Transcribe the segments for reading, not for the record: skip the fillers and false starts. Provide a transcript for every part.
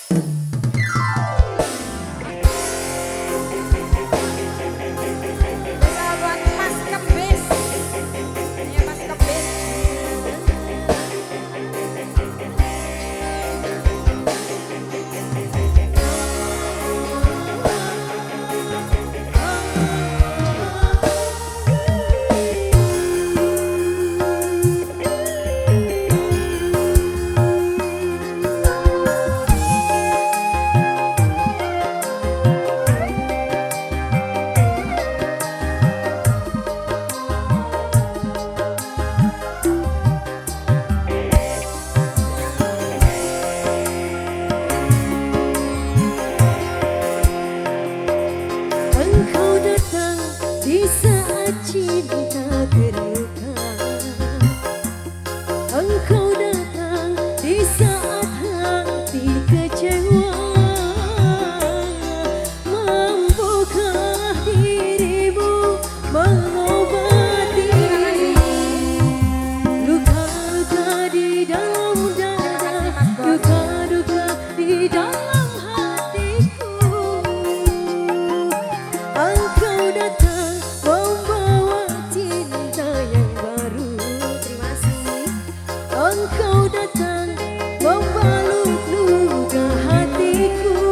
Sahabat Mas Kebis, ya Mas Kebis. Engkau datang di saat cinta terluka. Engkau datang di saat hati kecewa. Mampukah dirimu mengobati luka-luka di dalam dada, luka-luka di dalam hatiku? Engkau datang membawa cinta yang baru. Terima kasih. Engkau datang membalut luka hatiku.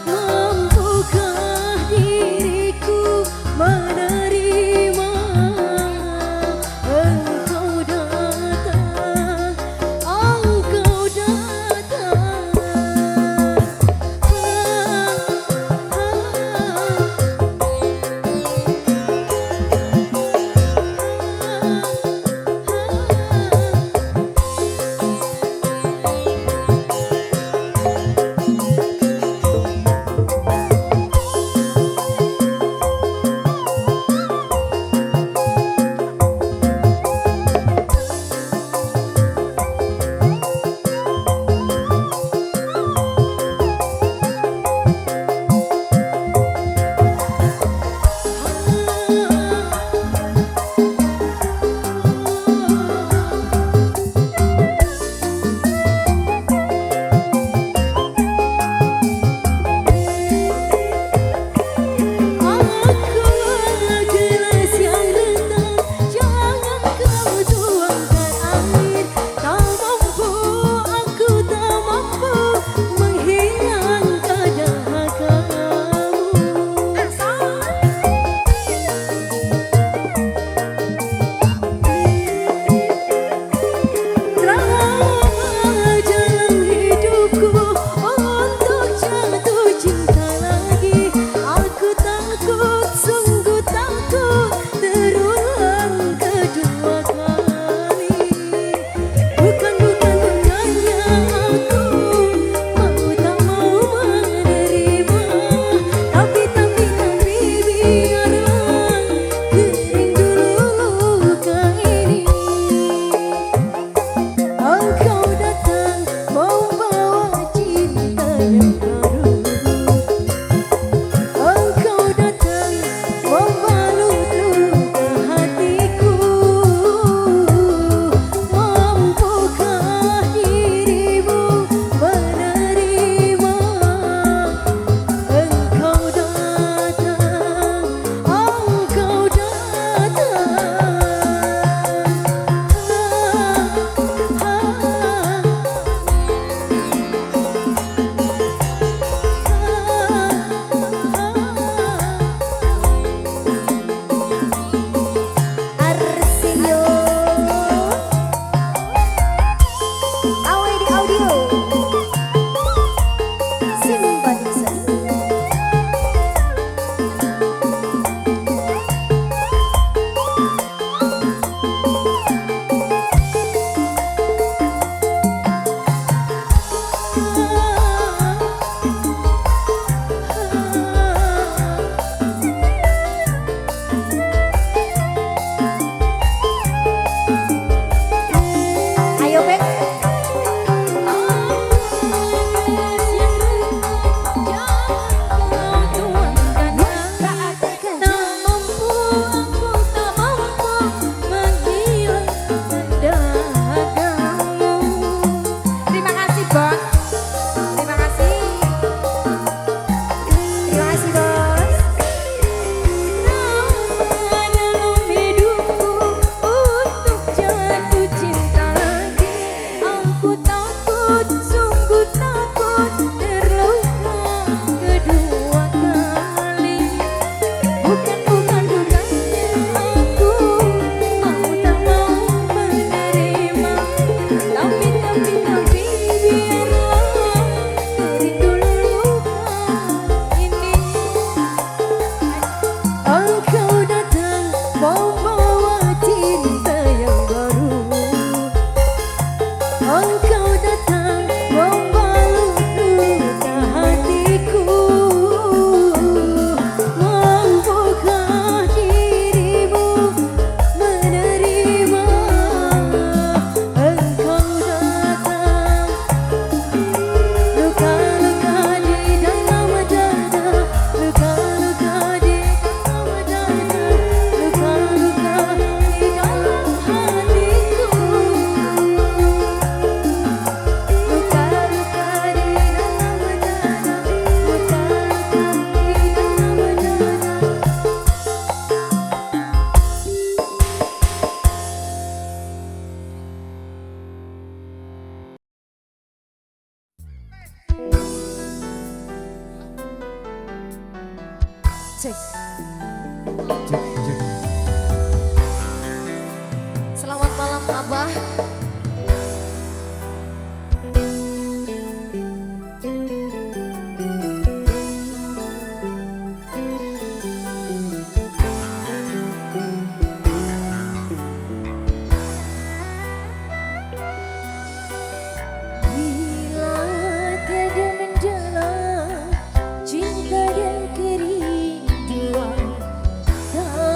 Mampukah diriku menerima? Engkau datang, engkau datang. Cek. Cek, cek. Selamat malam Abah. Bila tiada mendalam cinta dan kerinduan, tak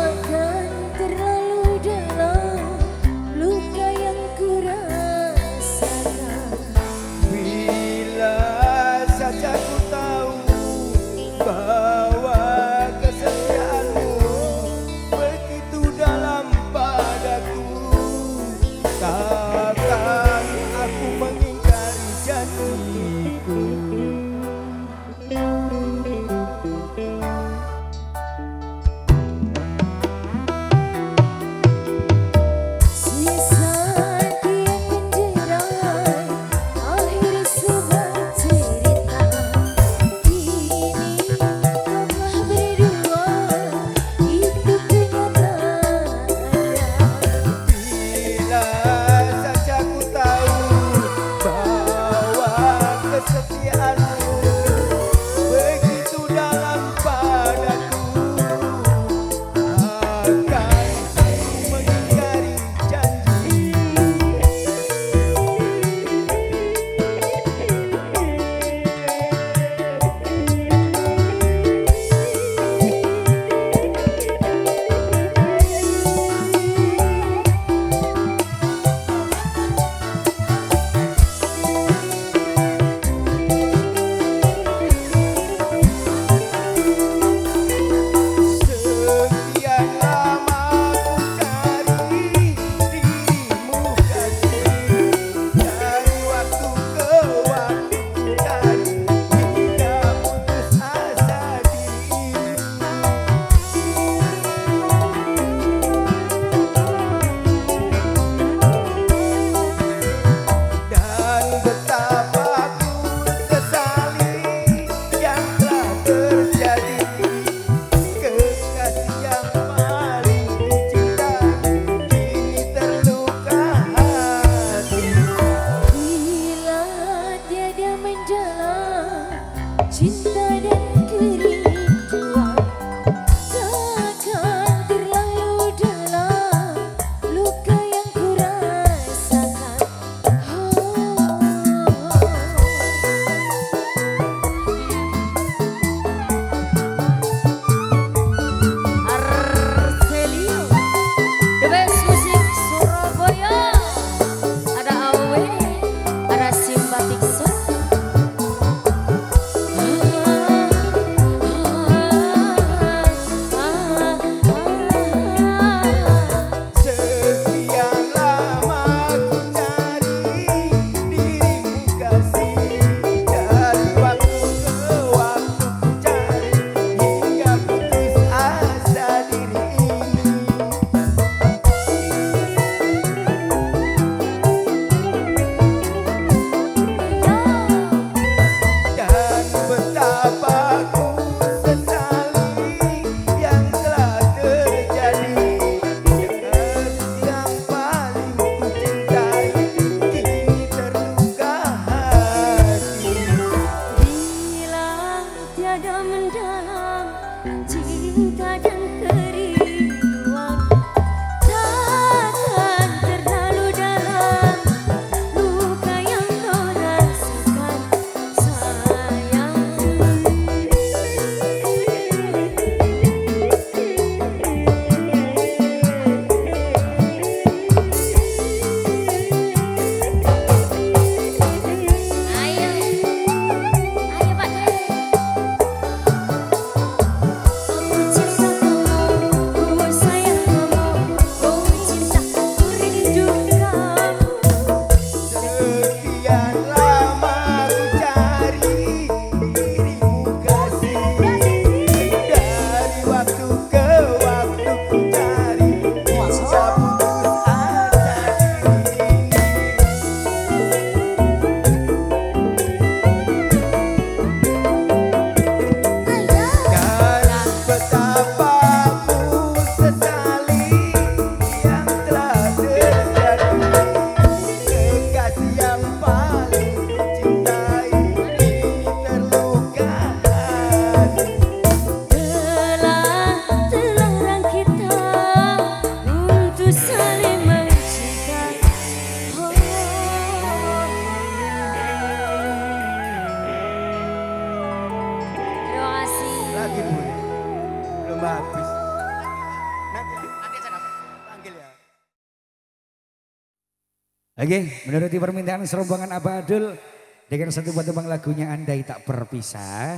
Oke, menuruti permintaan serombongan Abah Adul dengan satu buah tembang lagunya Andai Tak Berpisah.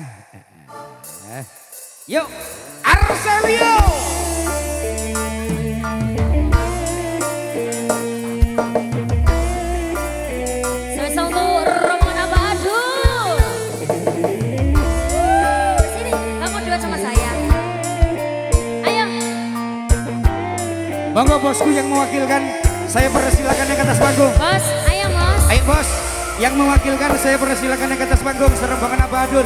Yuk, Arselio. Spesial untuk rombongan Abah Adul. Sini, kamu duet sama saya. Ayo. Monggo bosku yang mewakilkan, saya persilakan naik ke atas panggung. Bos, ayo bos. Ayo bos, yang mewakilkan saya persilakan naik ke atas panggung serombongan Abah Adul.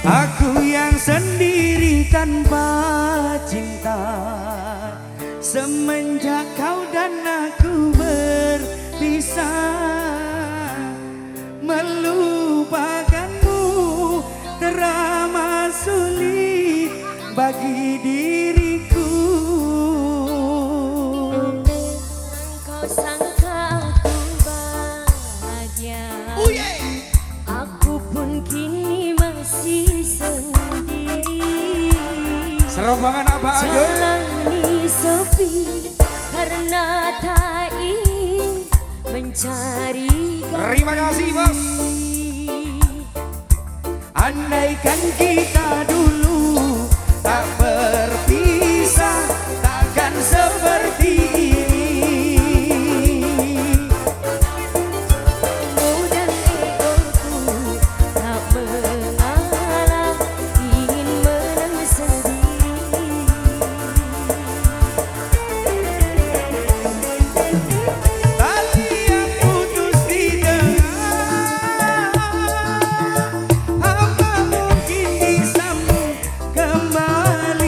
Aku yang sendiri tanpa cinta, semenjak kau dan aku berpisah, melupakanmu teramat sulit bagi diriku. Kau sangka aku bahagia. Aku pun kini masih sendiri. Serombongan Abah Adul. Jalan ini sepi karena tak ingin mencari Terima kasih bos. Andaikan kita dulu tak berpisah, takkan seperti ini. dan egoku tak mengalah, ingin menang sendiri. Tali yang putus di tengah, apa mungkin disambung kembali?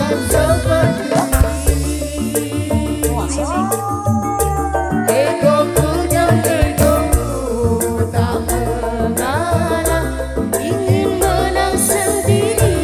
akan seperti egoku dan egomu tak mengalah, ingin menang sendiri.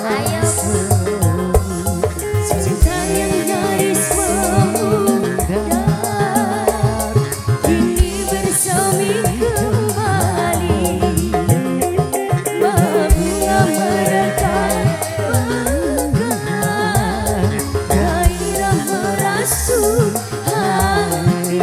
Ayo. Cinta yang nyaris memudar kini bersemi kembali. Bunga merekah menggelar, gairah merasuk hati.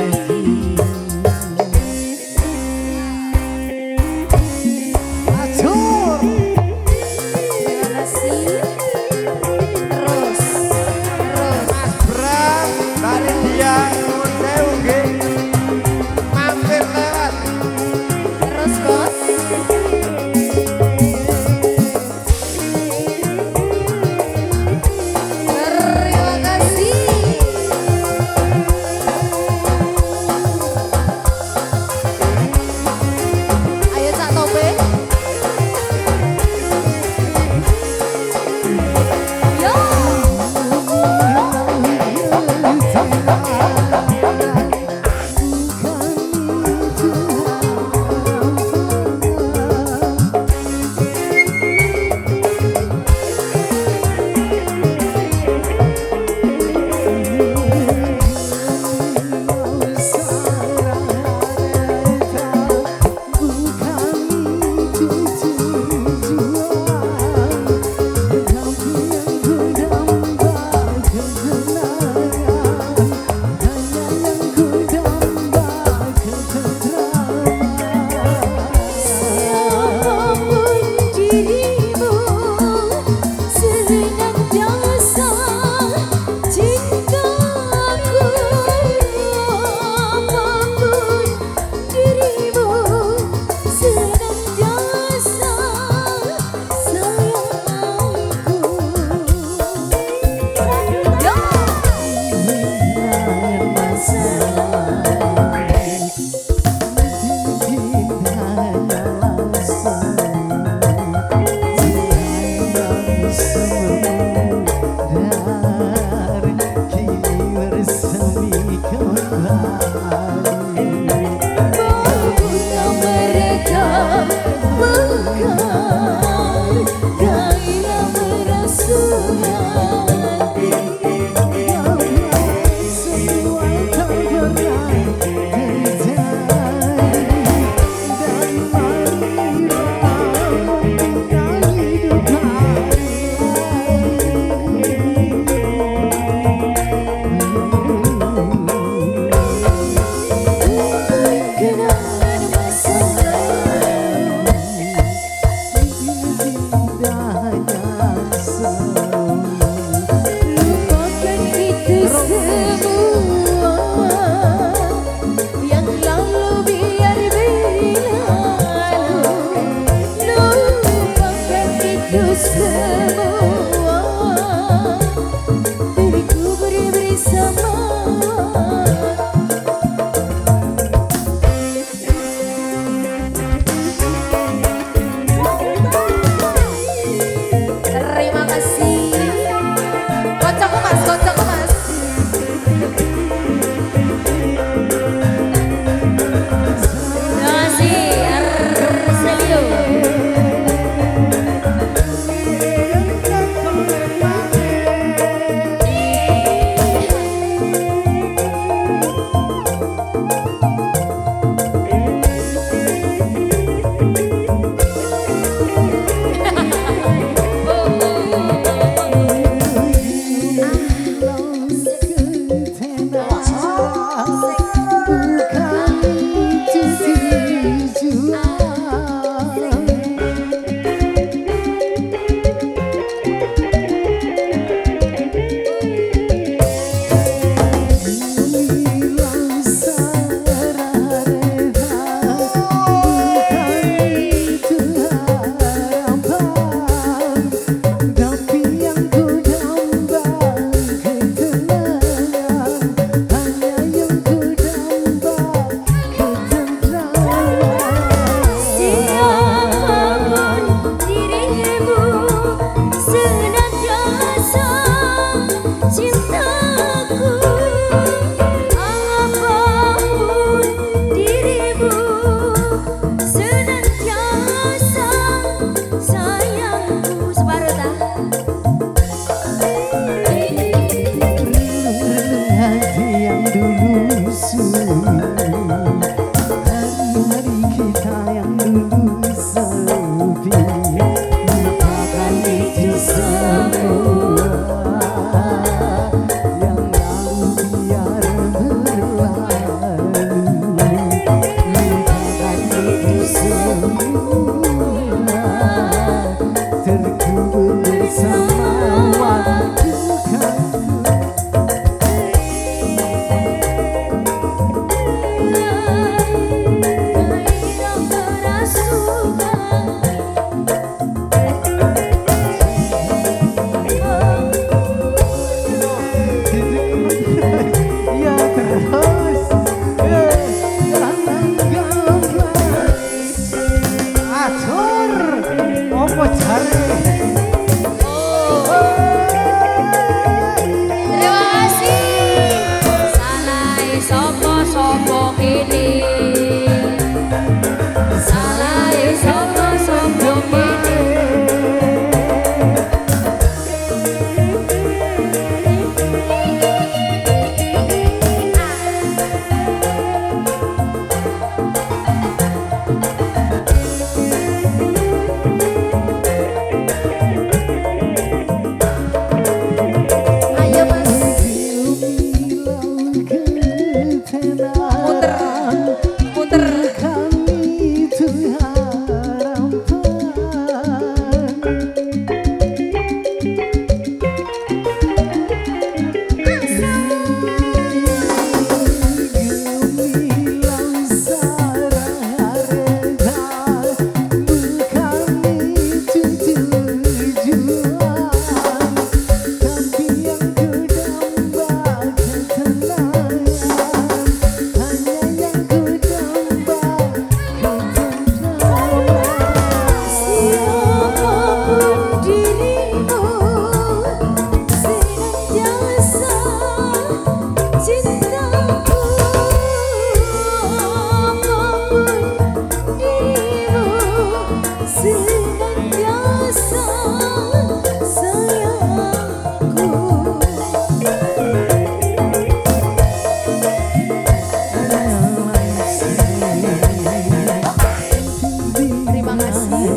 Terima kasih.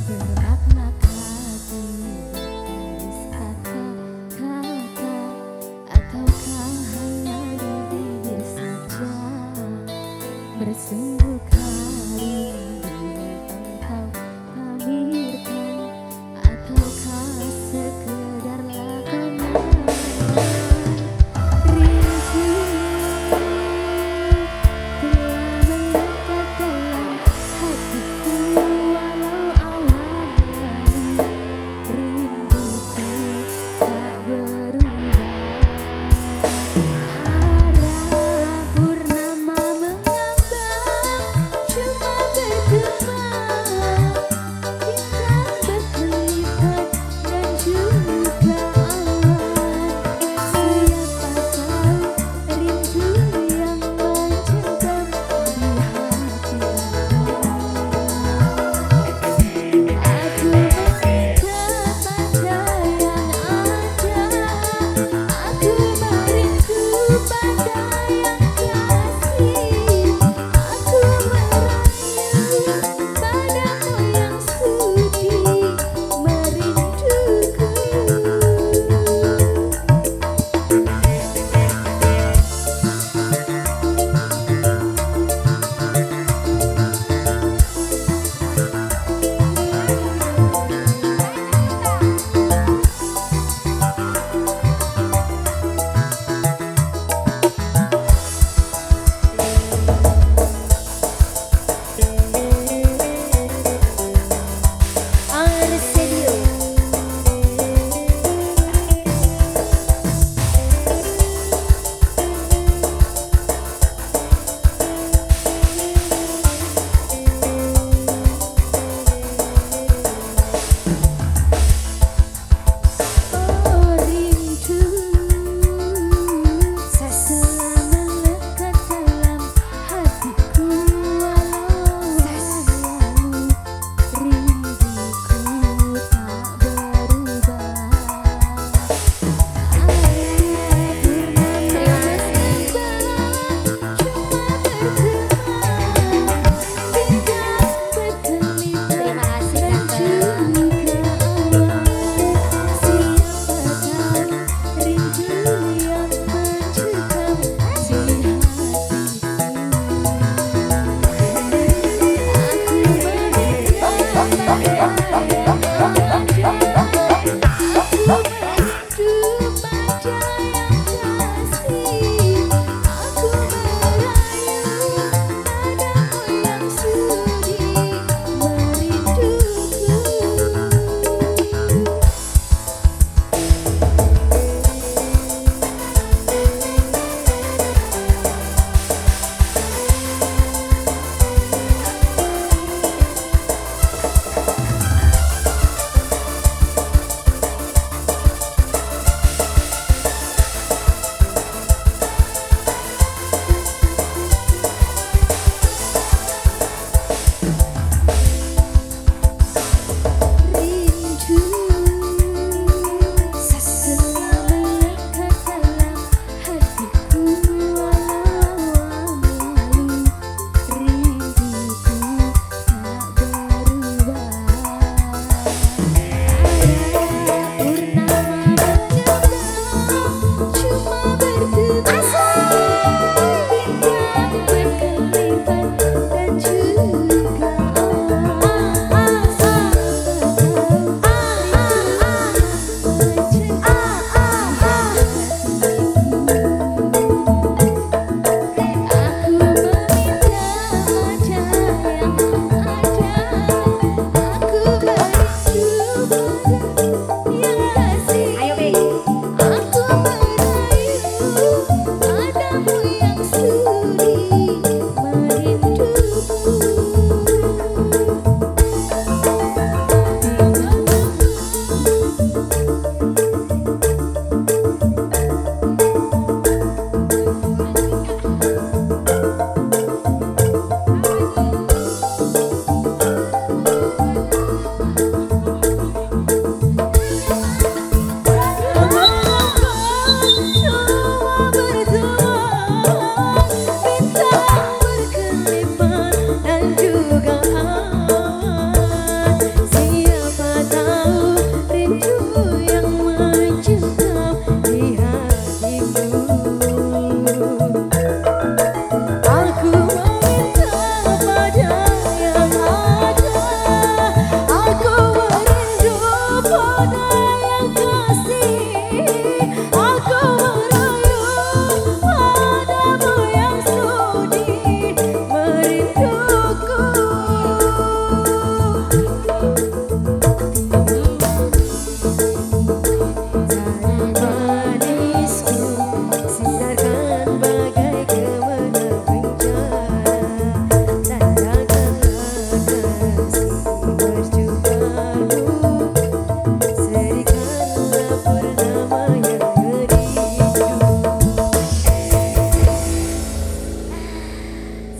Berak-nak hati tulis kata-kata, ataukah hanya di bibir saja? Bersungguh kali engkau pamirkan, ataukah sekedar lakonan? Rindu telah mendekat dalam hatiku walau awalnya rinduku tak berubah. Arah purnama mengambang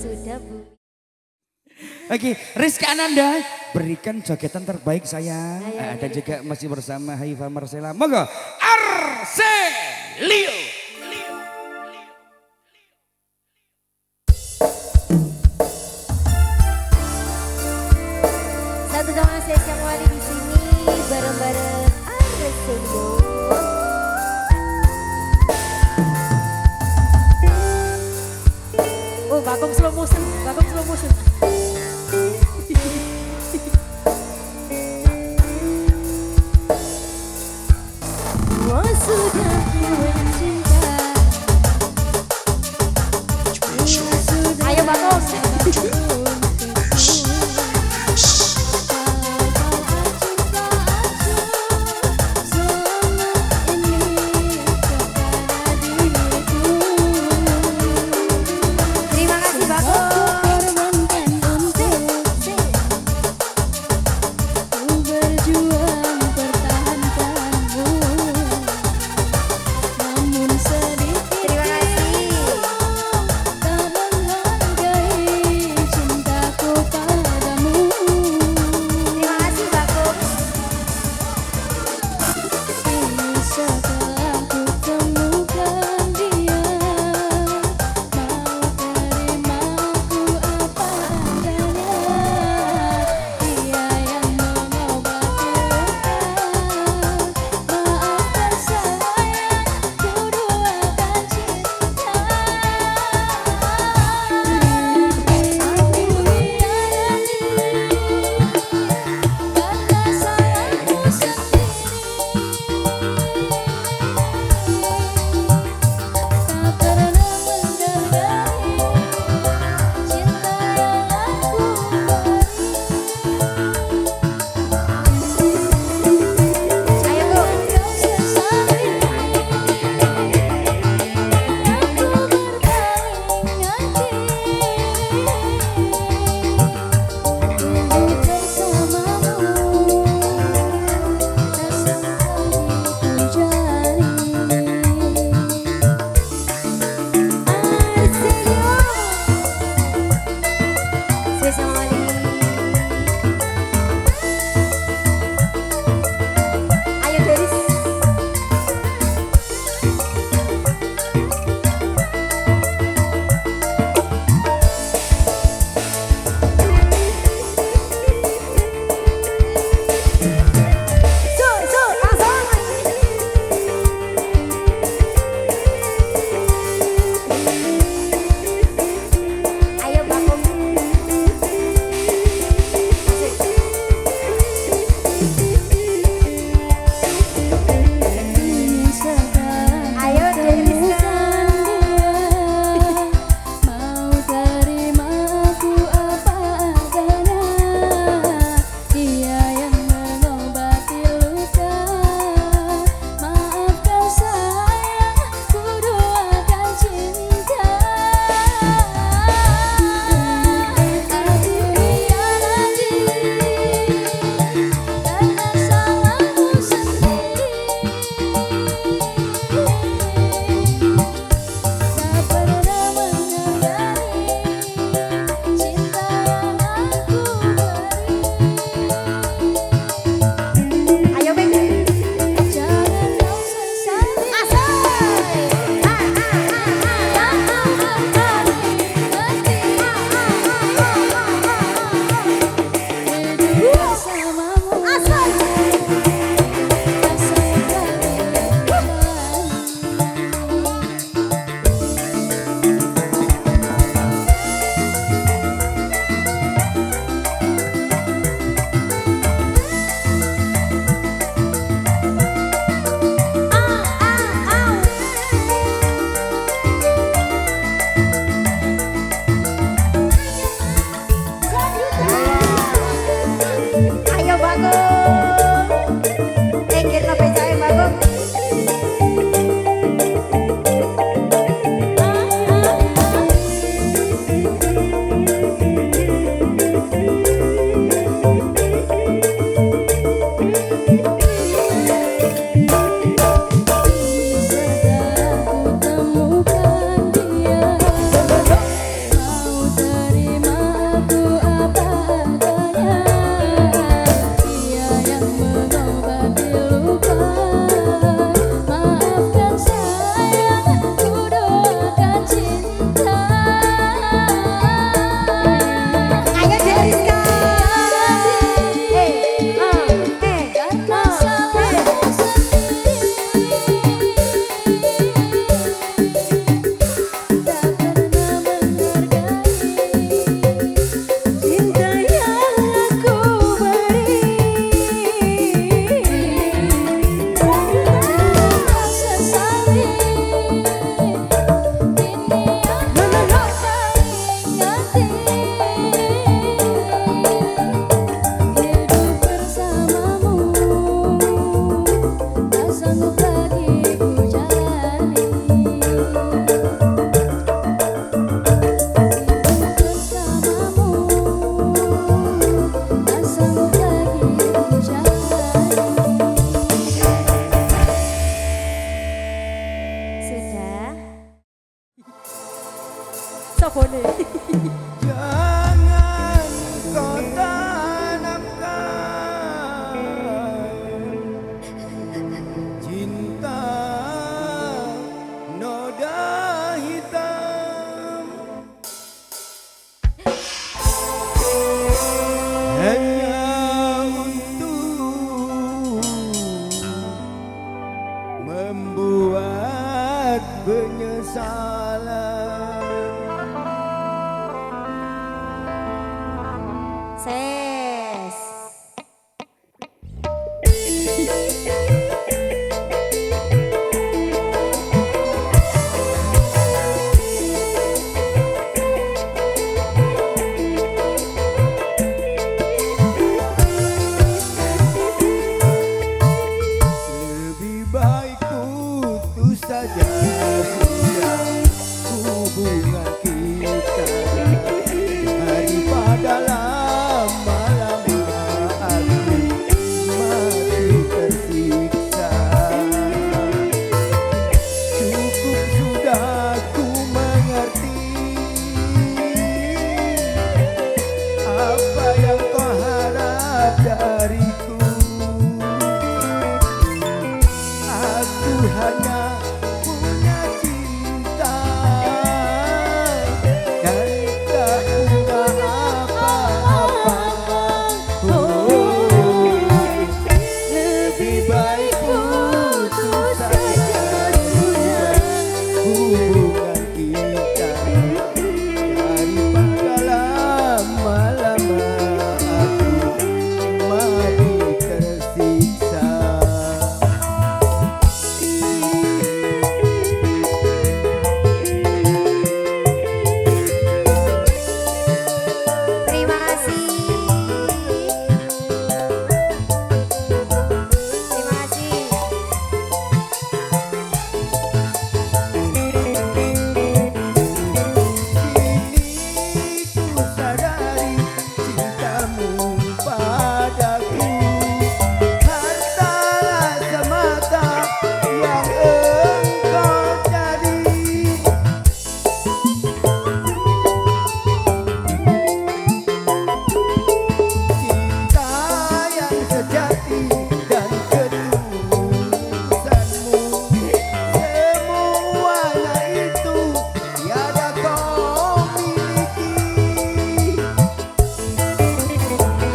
sudah bu. Oke, Rizka Ananda berikan jogetan terbaik sayang. Dan juga masih bersama Haifa Marcella. Monggo Arselio. Satu sama spesial wali di sini bareng-bareng Arselio. Oh, Bagong slow motion, Bagong slow motion. Oh sudah ku cinta. Ayo Bagong. Terima kasih Bagong. Ku berjuang pertahankanmu. Jangan kau tanamkan cinta noda hitam hanya untuk membuat penyesalan. Ses. Lebih baik putus saja sudah hubungan kita daripada lama-lama aku mati tersiksa. Cukup sudah ku mengerti apa yang kau harap dariku. Aku hanya punya cinta dan tak punya apa-apa. Lebih baik putus saja sudah hubungan kita daripada lama-lama aku mati tersiksa. Terima kasih. Terima kasih. Kini ku sadari cintamu padaku hanyalah semata yang engkau cari. Cinta yang sejati dan ketulusanmu, semuanya itu tiada kau miliki.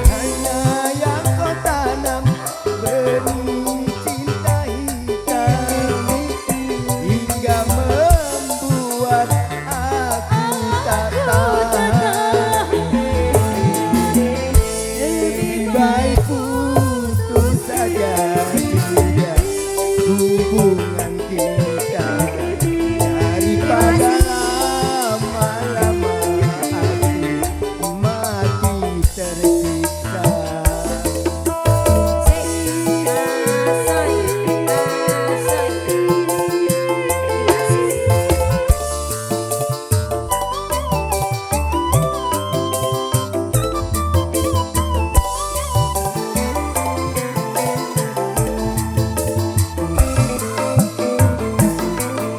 Hanya yang kau tanam benih cinta hitam hingga membuat aku tak tahan. Lebih baik putus saja sudah hubungan kita daripada lama-lama aku mati tersiksa.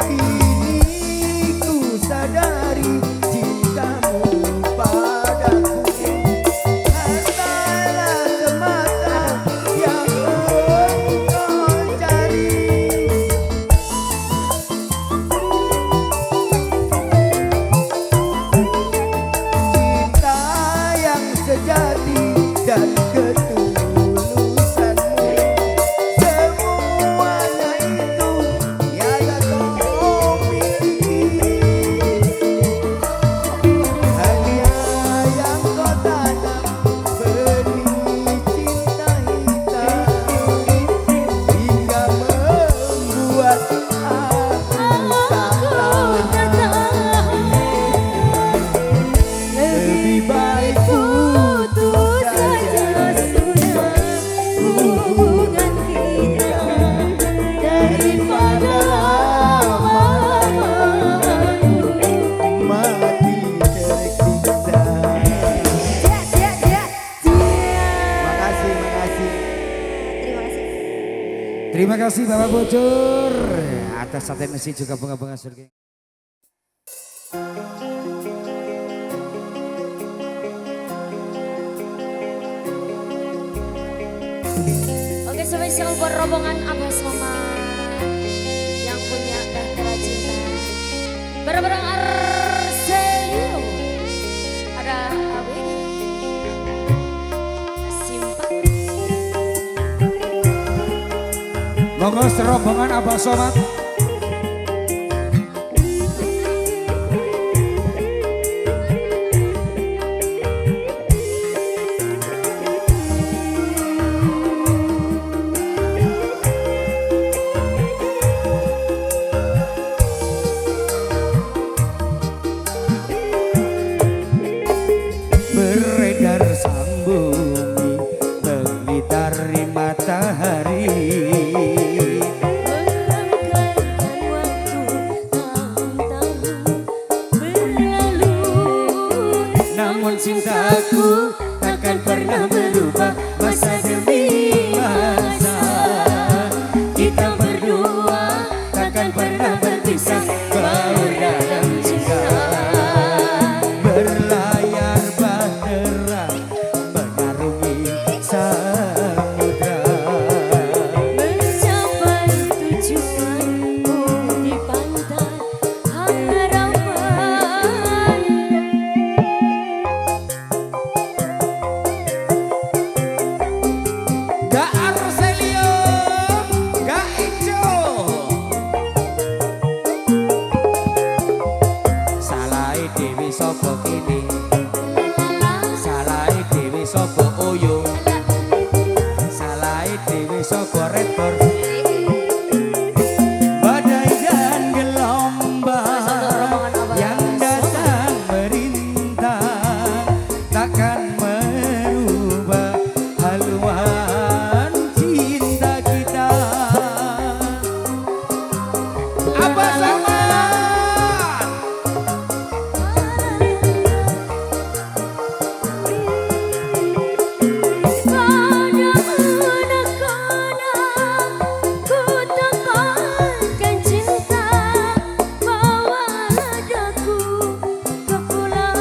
Kini ku sadari cintamu padaku hanyalah semata yang engkau cari. Cinta yang sejati dan ketulusanmu, semuanya itu tiada kau miliki. Hanya yang kau tanam benih cinta hitam hingga membuat aku tak tahan. Lebih baik putus saja sudah hubungan kita daripada lama-lama aku mati tersiksa. Makasih, makasih. Terima kasih. Terima kasih Bapak Bocor atas atensi juga bunga-bunga surga. spesial buat rombongan Abah Somad yang punya Bahtera Cinta. Bareng-bareng Arselio. Ada Awi. Simpan. Monggo serombongan Abah Somad. Beredar sang bumi mengitari matahari. Melangkahkan waktu tahun-tahun berlalu. Namun cintaku takkan pernah berubah masa demi masa. Kita berdua takkan pernah berpisah baur dalam cinta. Berlayar bahtera mengarungi samudra. Mencapai tujuanmu di pantai harapan. Gak Arselio, gak Ijo. Salai Dewi Sopo kini, salai Dewi Sopo Oyo, salai Dewi Sopo Rekor. Badai dan gelombang yang datang merintang takkan merubah haluan cinta kita. Abah Somad. Pada anak-anak ku tempatkan cinta. Bawa daku ke pulau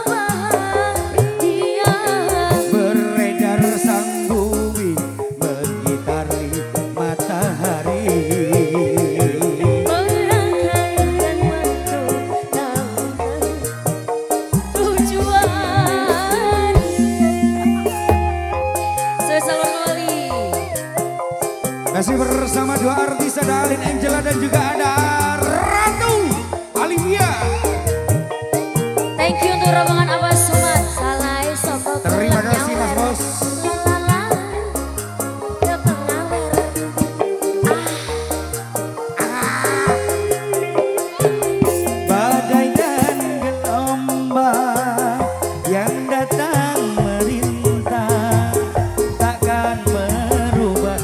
bahagia. Beredar sang bumi mengitari matahari. Melangkahkan waktu tahun-tahun tujuan. Spesial buat Wali. Masih bersama dua artis, ada Alin Angela dan juga ada Ratu Olivia. Thank you untuk rombongan Abah Somad. Salai Sopo. Terima kasih Mas Bos. Lalala, ke pengawer. Badai dan gelombang yang datang merintang takkan merubah.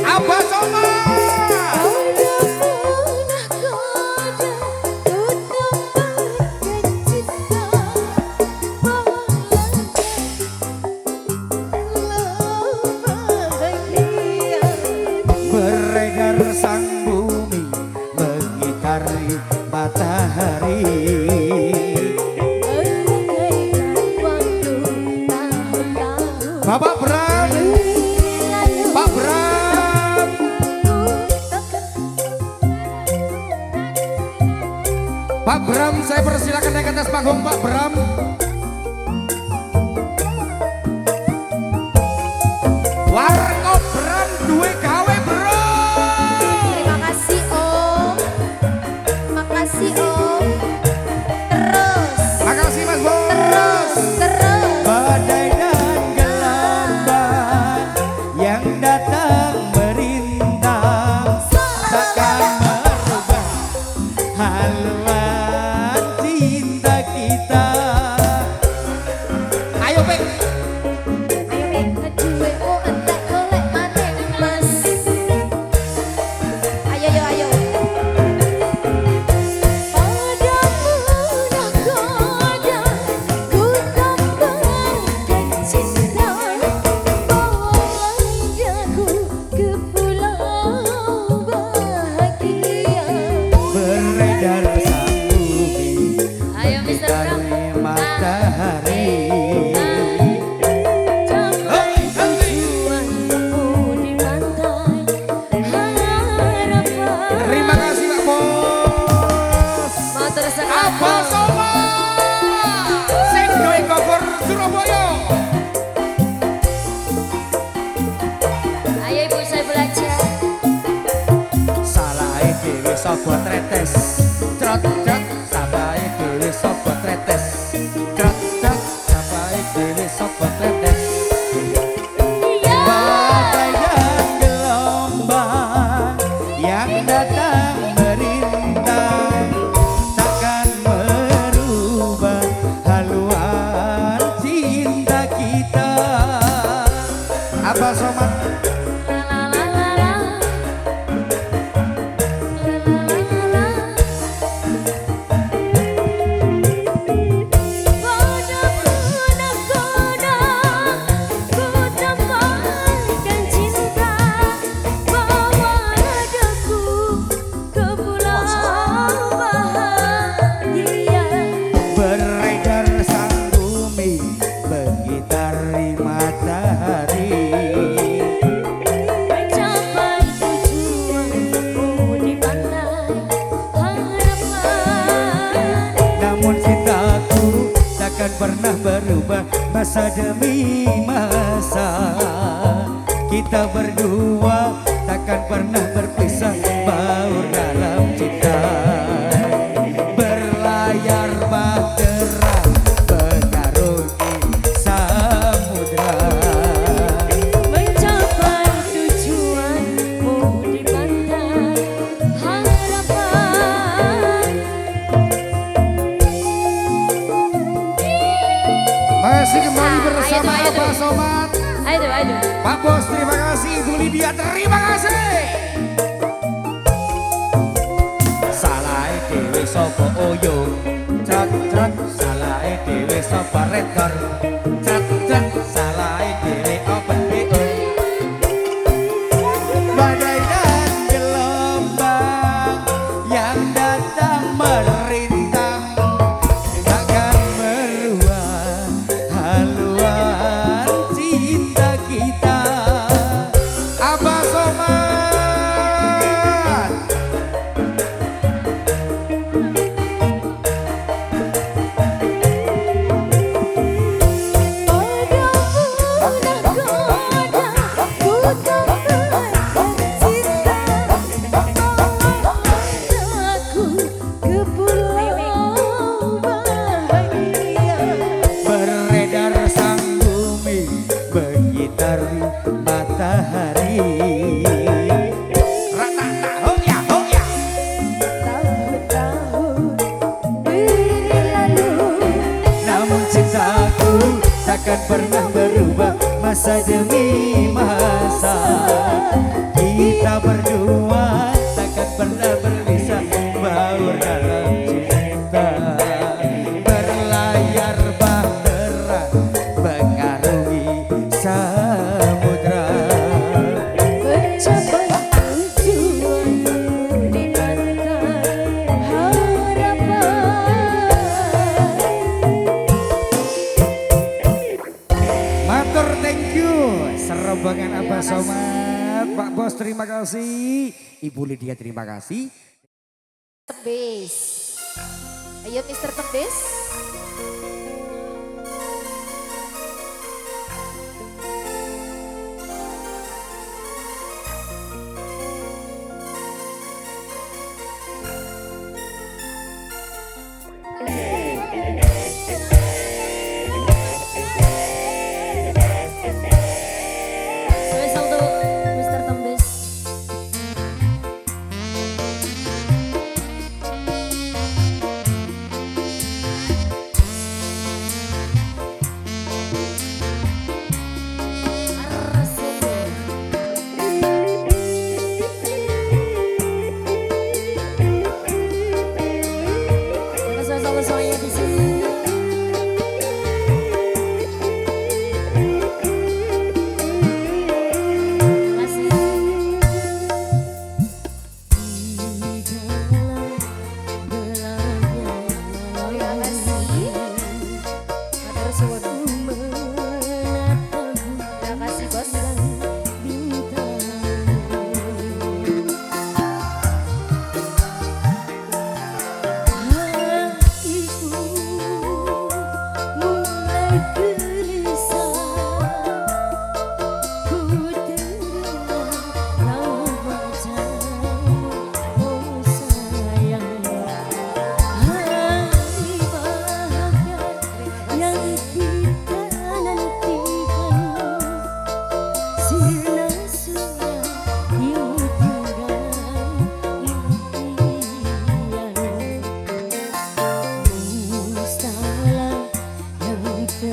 Abah Somad. Beredar sang bumi mengitari matahari. Bapak Bram, Pak Bram, Pak Bram, saya persilakan naik ke atas panggung Pak Bram. Warkop Bram duwe gawe bro. Terima kasih Om. Makasih Om. Terus. Makasih Mas Bos. Terus. Badai dan gelombang yang datang merintang takkan merubah haluan cinta kita. Ayo Pek. Ayo kedua oh entek golek maneh Mas. Ayo yo ayo. Padamu nakoda ku tambahkan cinta. Bawa daku ke pulau sapa tretes. Trot trot sabae dhewe sapa tretes. Trot trot sabae dhewe sapa tretes. Badai dan gelombang yang datang merintang takkan merubah haluan cinta kita. Apa somat? Beredar sang bumi mengitari matahari. Mencapai tujuanmu di pandai harapan. Namun cintaku takkan pernah berubah masa demi masa. Kita berdua takkan pernah berpisah baur dalam cinta. Berlayar bahtera mengarungi samudra. Mencapai tujuanmu di pantai harapan. Masih kembali bersama ayo, Abah Somat. Ayo, ayo. Pak Bos terima kasih, Ibu Lydia terima kasih. Salah dhewe sapa oyo, cat cat salah dhewe sapa rekor, cat cat salah dhewe open BO. Badai dan gelombang yang datang merintang takkan merubah haluan cinta kita. Abah Somat. Beredar sang bumi mengitari matahari. Ratata hoya hoya. Tahun-tahun berlalu. Namun cintaku takkan pernah berubah masa demi masa. Kita berdua takkan pernah berpisah baur dalam cinta. Berlayar bahtera mengarungi samudra. Mencapai tujuanmu di pantai harapan. Matur thank you. Serembangan Abah Somat. Pak Bos terima kasih. Ibu Lydia terima kasih. Tebis. Ayo Mr. Tebis. Spesial untuk Mr. Tembes.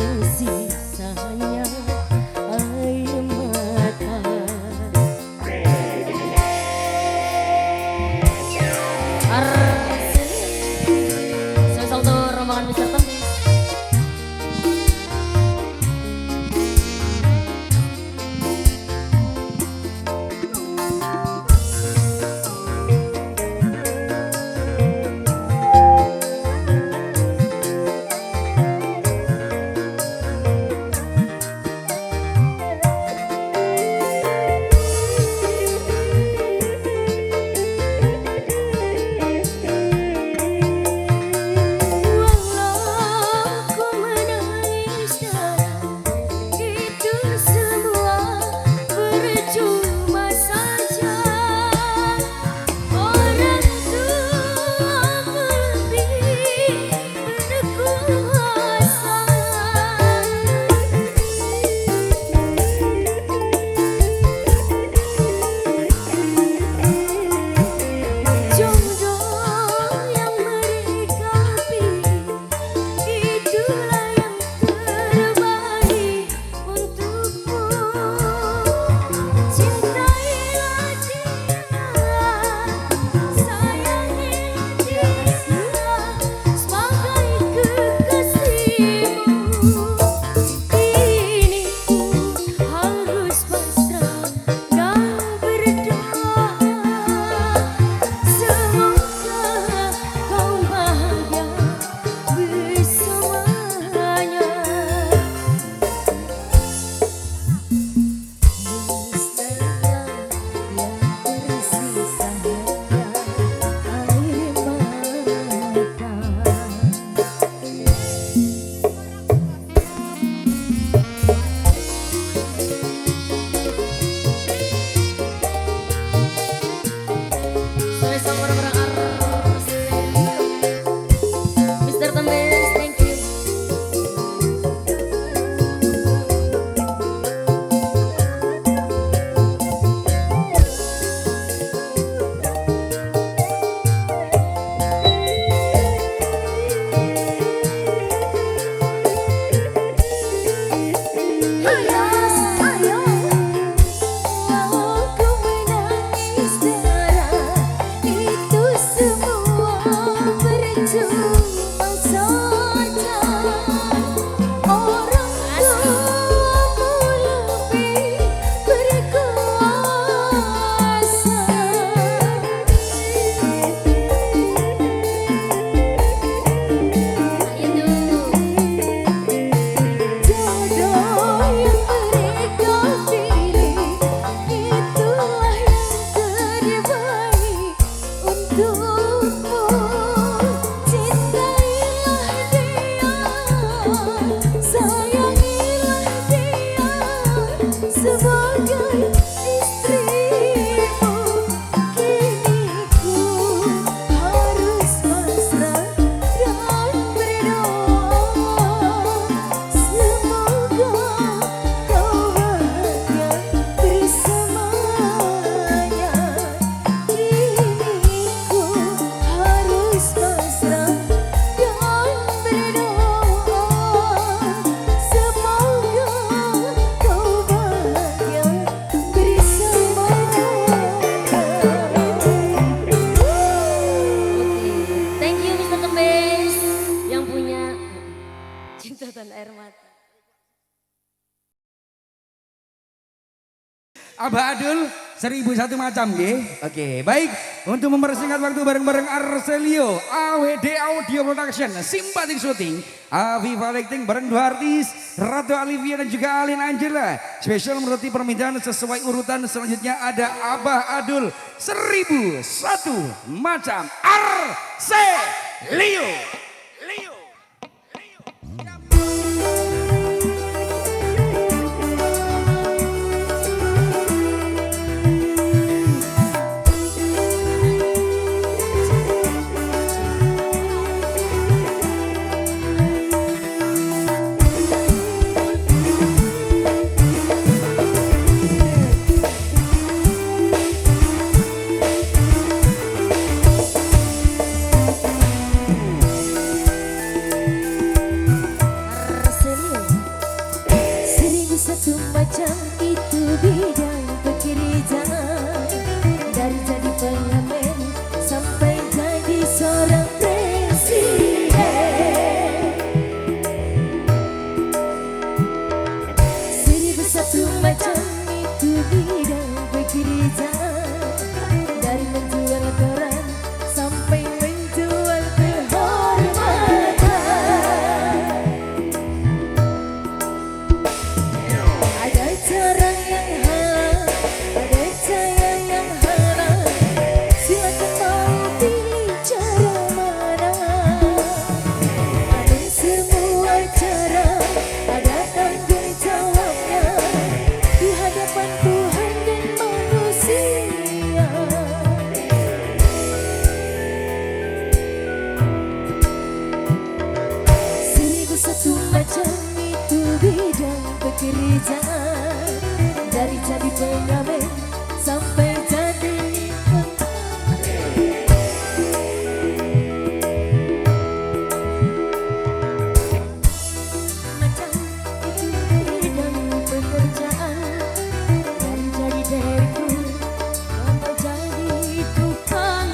kasih sayang air mata. Sesal tuh rombongan Mister Tembis. Mister Tembis, thank you. Abah Adul 1001 macam nggih. Oke, baik. Untuk mempersingkat waktu bareng-bareng Arselio, AWD Audio Production, Simpatik Shooting, Aviva Lighting bareng dua artis, Ratu Olivia dan juga Alin Angela. Spesial menuruti permintaan sesuai urutan selanjutnya ada Abah Adul 1001 macam Arselio. semacam itu bidang pekerjaan. Dari jadi pengamen sampai jadi seorang presiden. 1001 macam itu bidang pekerjaan. Dari menjual koran sampai menjual kehormatan. Ada cara yang halal, ada cara yang halal. Silakan mau pilih cara mana. Ada semua cara, ada tanggung jawabnya di hadapan Tuhan dan manusia. 1001 macam itu bidang pekerjaan. Dari jadi pengamen sampai jadi macam itu bidang pekerjaan. Dari jadi direktur sampai jadi tukang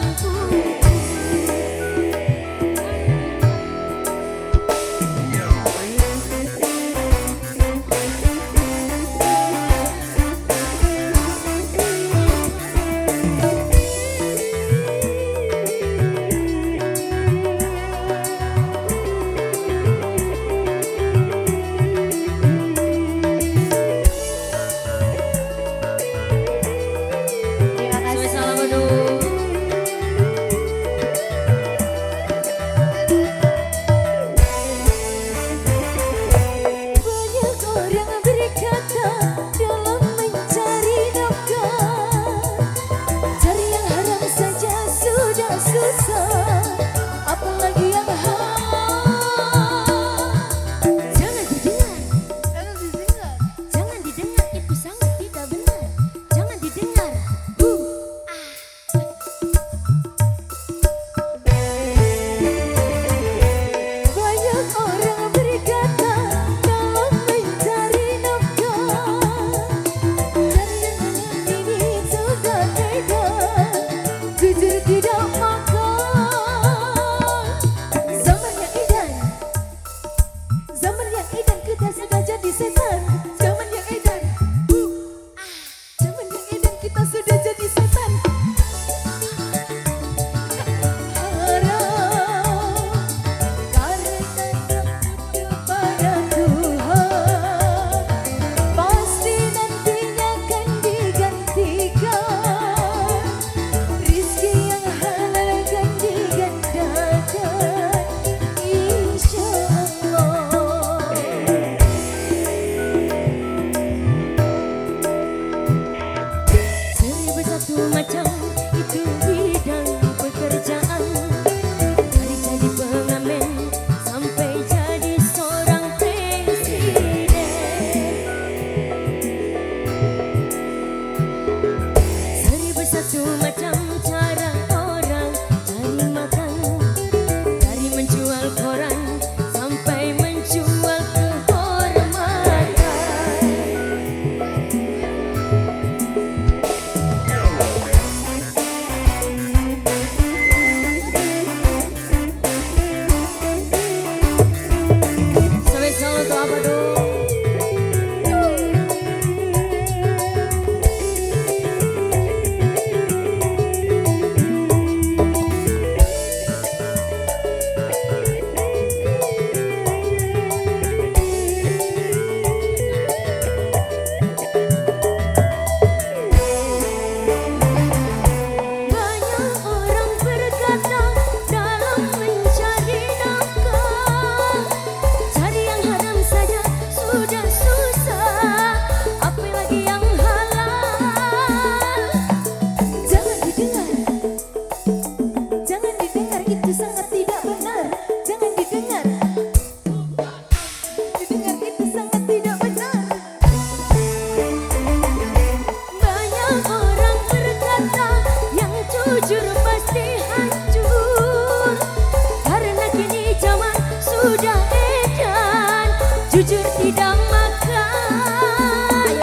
sudah edan, jujur tidak makan.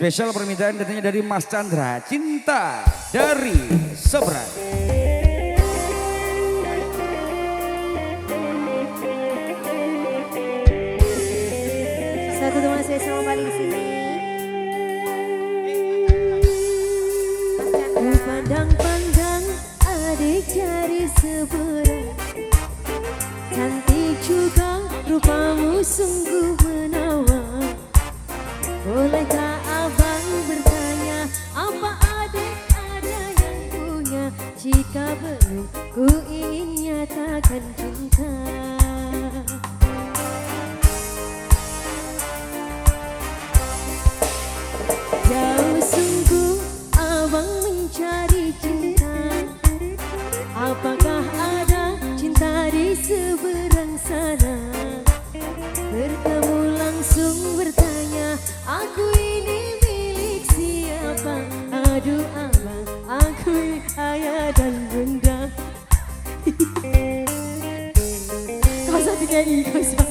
Spesial permintaan datangnya dari Mas Chandra, Cinta dari Seberang. Satu teman saya sama paling sini. Pandang-pandang adik jari seberang, cantik juga rupamu sungguh menawan. Bolehkah abang bertanya apa adik ada yang punya? Jika belum ku ingin nyatakan cinta. Jauh sungguh abang mencari cinta. Apakah ada cinta di seberang sana? Bertemu langsung bertanya, aku ini milik siapa? Aduh abang, aku ayah dan bunda. Kau satu nyanyi, kau satu.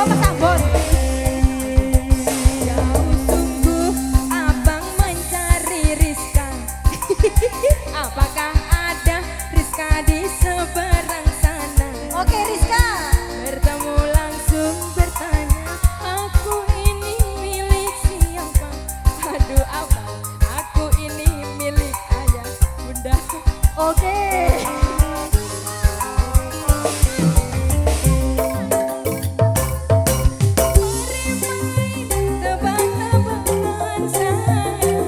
Mas Ambon. Jauh sungguh abang Oke. Tebak-tebakan sayang,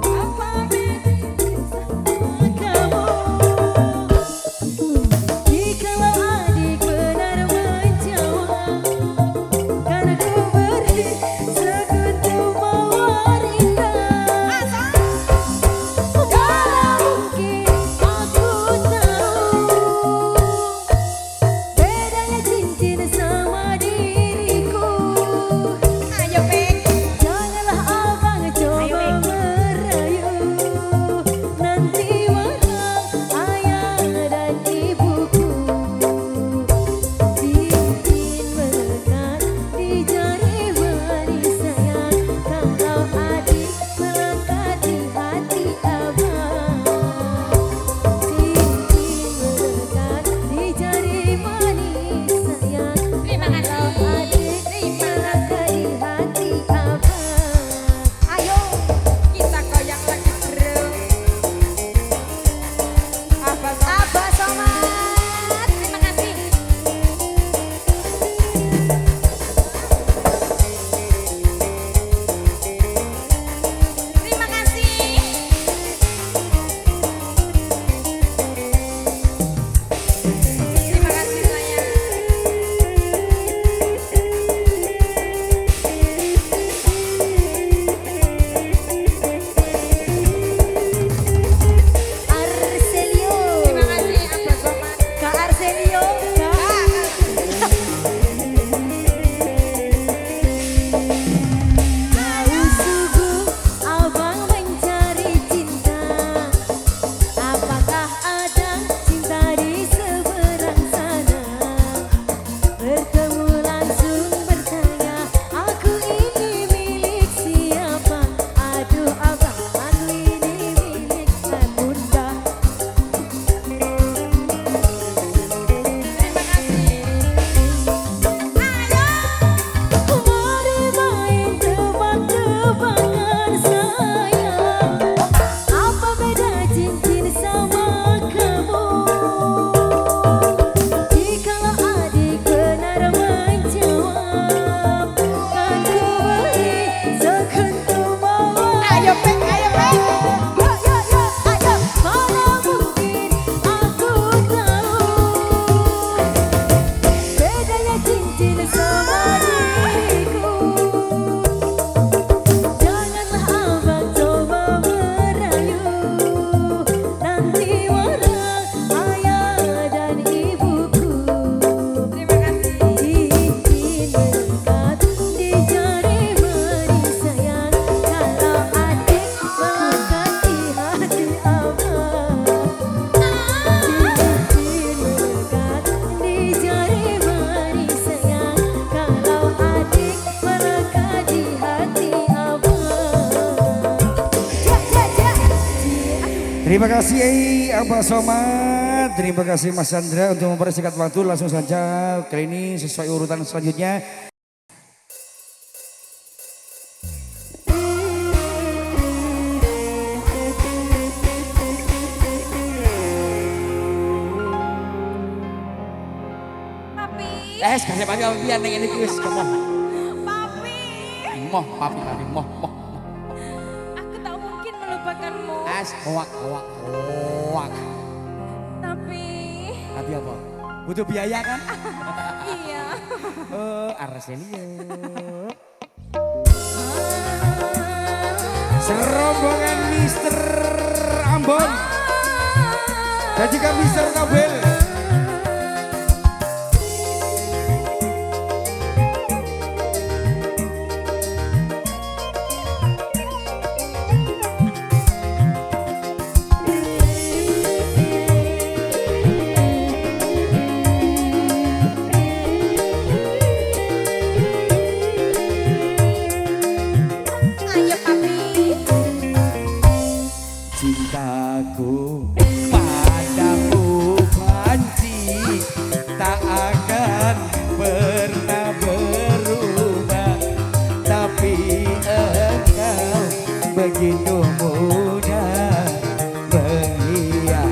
apa bedanya sama kamu? Jikalau adik benar menjawab, kan ku beri sekutu mawar indah. Kalau mungkin aku tahu bedanya cincin sama diriku. Ayo Peng. Janganlah abang coba merayu, nanti marah ayah dan ibuku. Cincin melekat di jari manis sayang, kalau adik melekat di hati abang. Cincin melekat di jari manis sayang, Terima kalau kasih. adik melekat di hati abang. Ayo kita goyang lagi bro. Abah Somad. Terima kasih. Terima kasih. Terima kasih sayang. Arselio. Terima kasih Abah Somad. Kak Arselio. Tahu sungguh abang mencari cinta. Apakah ada cinta di seberang sana? Bertemu langsung bertanya, aku ini milik siapa? Aduh abang, aku ini milik bunda. Terima kasih. Mari main tebak-tebakan sayang, apa beda cincin sama kamu? Jikalau adik benar menjawab, kan ku beri sekuntum mawar. Ayo Peng, ayo Peng. Ayo, mana mungkin aku tahu bedanya cincin sama diriku. Janganlah abang coba merayu, nanti marah ayah dan ibuku. Terima kasih. Cincin melekat di jari manis sayang, kalau adik melekat di hati abang. Cincin melekat di jari manis sayang, kalau adik melekat di hati abang. Terima kasih Abah Somad, terima kasih Mas Chandra untuk mempersingkat waktu. Langsung saja kali ini sesuai urutan selanjutnya. Papi. Kasih papi biar neng ini kuis kemoh. Papi. Moh, papi moh. Aku tak mungkin melupakanmu. Hoak. Tapi Tapi apa? Butuh biaya kan? iya. Arselio. Serombongan Mister Ambon. Dan juga Mister Nobel. Ayo papi. Cintaku padamu panci tak akan pernah berubah, tapi engkau begitu mudah menghianati.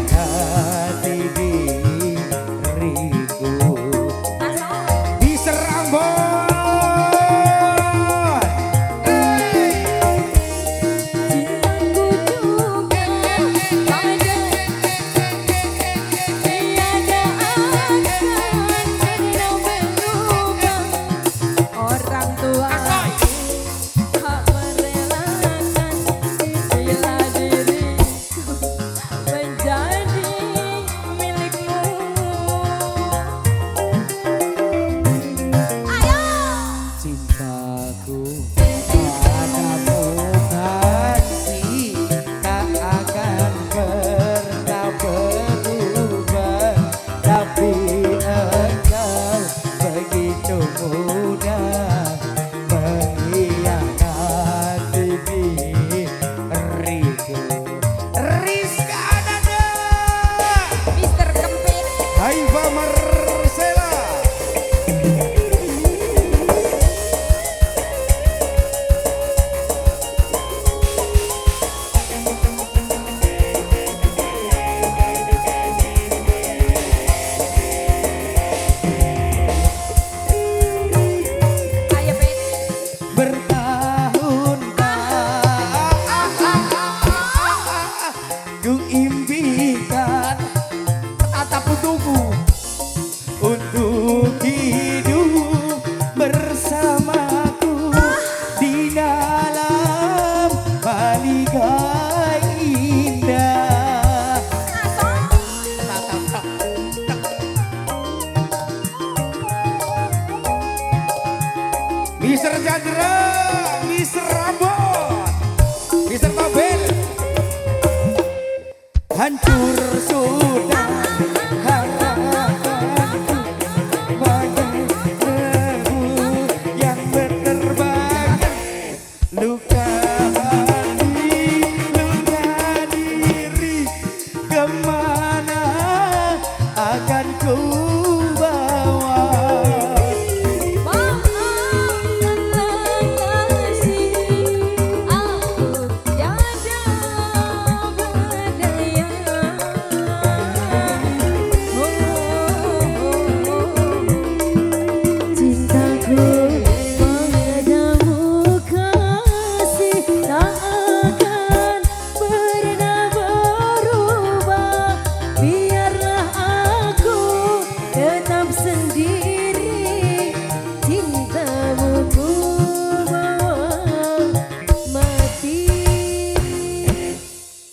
nikah indah. Mister Chandra, Mister Rambut, Mister Tobel. Hancur sudah harapanku bagai debu yang berterbangan. Luka hati, luka diri, kemana akan ku bawa?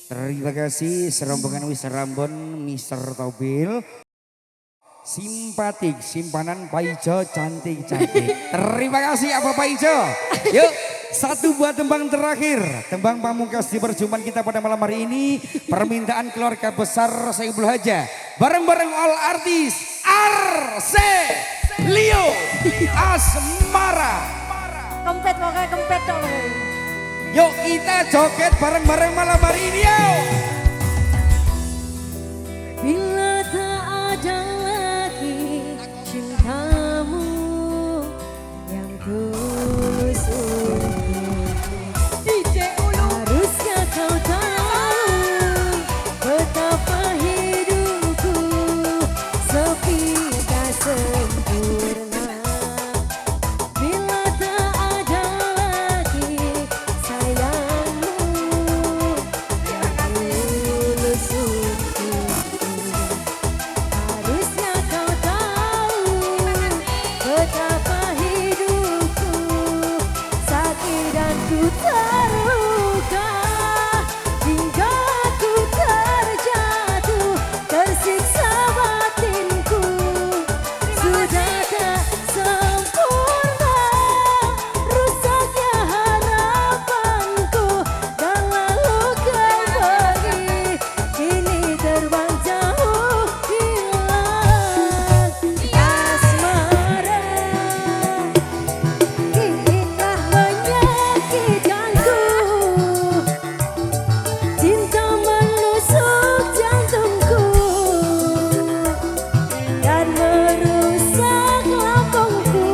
Terima kasih serombongan Mister Rambon, Mister Tobel. Simpatik, simpanan Pak Ijo cantik-cantik. Terima kasih apa Pak Ijo. Yuk, satu buah tembang terakhir. Tembang pamungkas di perjumpaan kita pada malam hari ini. Permintaan keluarga besar Saiful Haja. Bareng-bareng all artis Arselio Asmara. Kempet pokoknya kempet dong. Yuk kita joget bareng-bareng malam hari ini yuk. Bila tak ada lagi cintamu yang tulus untukku, harusnya kau tahu betapa hidupku sepi tak sempurna. Bila tak ada lagi sayangmu yang tulus untukku, harusnya kau tahu betapa hidupku sakit dan ku terluka hingga ku terjatuh, tersiksa batinku sudah tak sempurna, rusaknya harapanku dan lalu kau pergi, kini terbang jauh hilang asmara. Kini telah menyakitkanku, cinta menusuk jantungku dan merusak lambungku.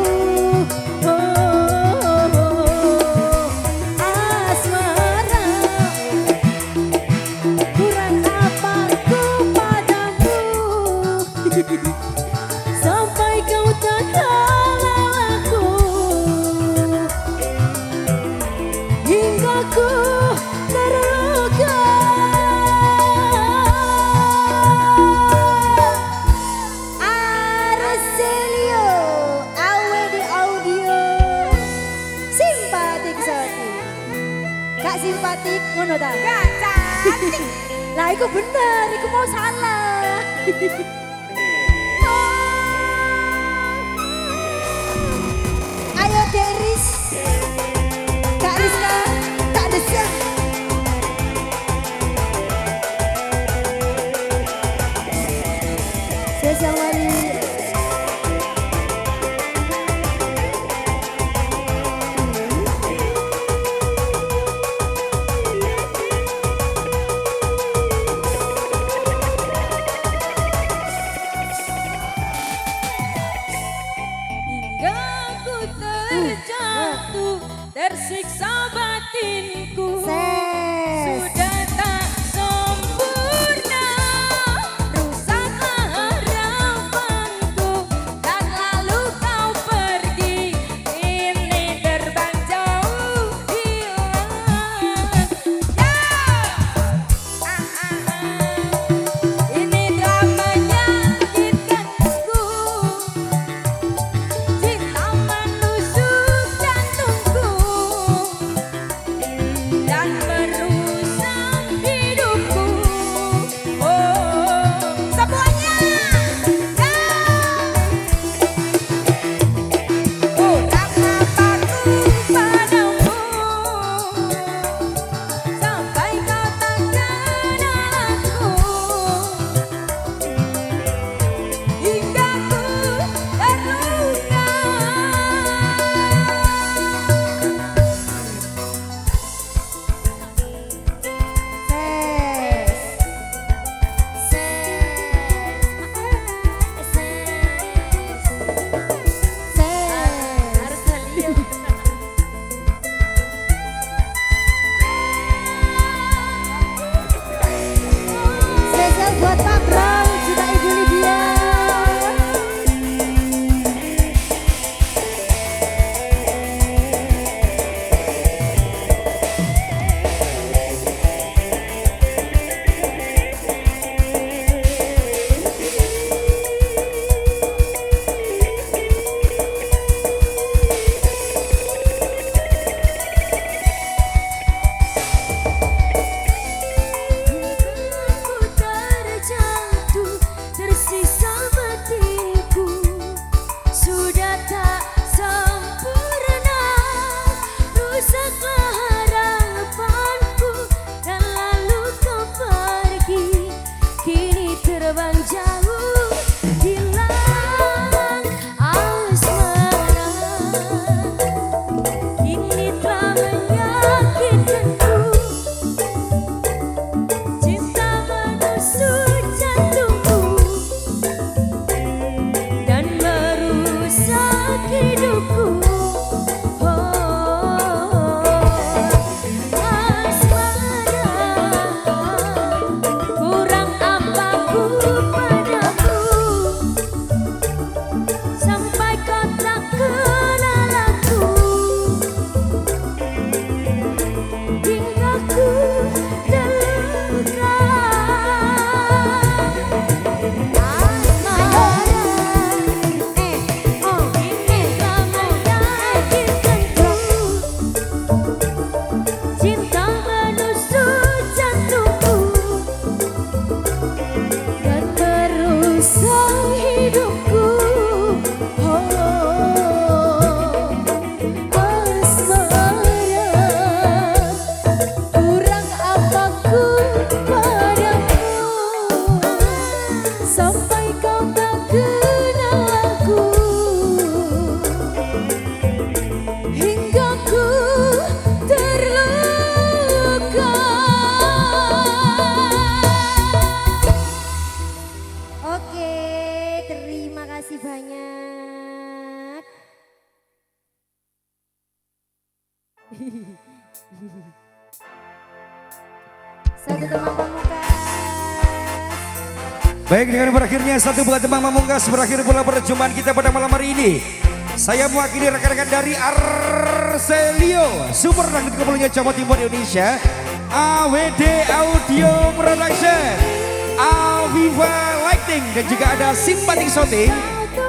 Asmara, kurang apa ku padamu sampai kau tak kenal aku, hingga ku terluka. Arselio AWD Audio simpatik sekali. Gak simpatik ngono ta? Gak cantik. Lah iku bener, iku mau salah. Ayo Deris, Kak Rizka, Kak Desa. Spesial Wali. buat Pak Bro, juga Ibu Lydia. Aku terjatuh, tersisa batinku, sudah tak sempurna, rusaklah harapanku, dan lalu kau pergi, kini terbang jauh, hilang asmara, kini telah menyakitkanku. Cinta menusuk jantungku dan merusak hidupku. Asmara, kurang apa ku padamu, sampai kau tak kenal aku, hingga ku terluka. Cinta menusuk jantungku dan merusak hidupku. Asmara, kurang apa ku padamu, sampai kau tak kenal aku, hingga ku terluka. Oke, terima kasih banyak. Satu teman pamungkas. Baik, dengan berakhirnya satu bulan Tembang Pamungkas, berakhir pula perjumpaan kita pada malam hari ini. Saya mewakili rekan-rekan dari Arselio, Super Dangdut Kepulauan Jawa Timur Indonesia, AWD Audio Production, Aviva Lighting, dan juga ada Simpatik Shooting.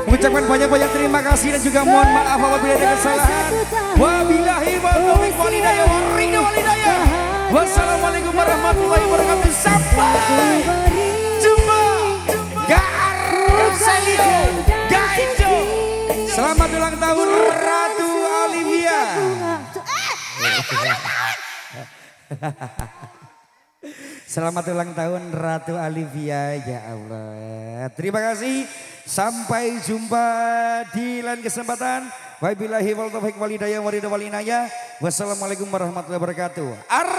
Mengucapkan banyak-banyak terima kasih dan juga mohon maaf apabila ada kesalahan. Wabillahi taufiq wal hidayah. Wassalamualaikum warahmatullahi wabarakatuh. Sampai jumpa. Arselio, Gaijo. Selamat ulang tahun Ratu Olivia. Selamat ulang tahun Ratu Olivia, ya Allah. Terima kasih. Sampai jumpa di lain kesempatan. Wabillahi wal taufiq wal hidayah. Wassalamualaikum warahmatullahi wabarakatuh.